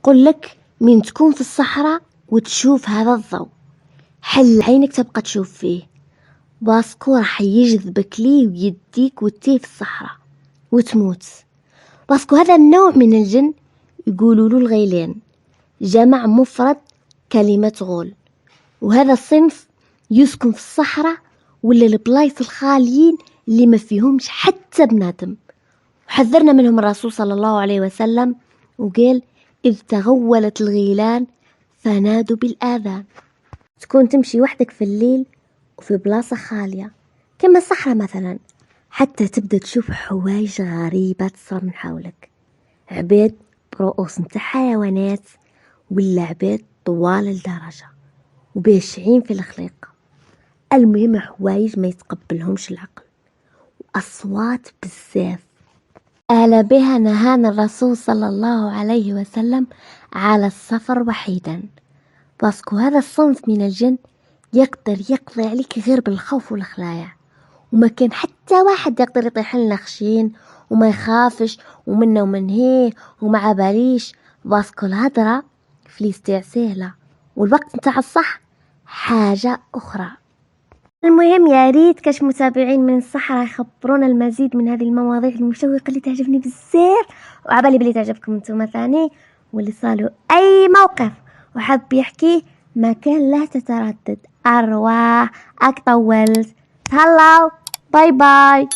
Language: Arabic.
يقول لك من تكون في الصحراء وتشوف هذا الضوء حل عينك تبقى تشوف فيه، باسكو راح يجذبك ليه ويديك وتيه في الصحراء وتموت. باسكو هذا النوع من الجن يقولوا له الغيلان، جمع مفرد كلمة غول، وهذا الصنف يسكن في الصحراء ولا البلايص الخاليين اللي ما فيهمش حتى بنادم. وحذرنا منهم الرسول صلى الله عليه وسلم وقال إذ تغولت الغيلان فنادوا بالآذان. تكون تمشي وحدك في الليل وفي بلاصة خالية كما الصحراء مثلا، حتى تبدأ تشوف حوايج غريبة تصير من حولك، عباد برؤوس متاع حيوانات ولا عباد طوال الدرجة وباشعين في الخليق. المهم حوايج ما يتقبلهمش العقل وأصوات بزاف. ألا بها نهانا الرسول صلى الله عليه وسلم على السفر وحيدا، باسكو هذا الصنف من الجن يقدر يقضي عليك غير بالخوف والخلايا، وما كان حتى واحد يقدر يطيح لنا خشين وما يخافش ومنه ومن هيه ومع باليش، باسكو الهدرة في الاستيع سهلة والوقت نتاع الصح حاجة أخرى. المهم يا ريت كاش متابعين من الصحراء يخبرونا المزيد من هذه المواضيع المشوقة اللي تعجبني بزاف، وعبالي بلي تعجبكم انتم ثاني، واللي صالوا أي موقف وحب يحكيه ما كان لا تتردد. أرواح أك طولت، هلاو باي باي.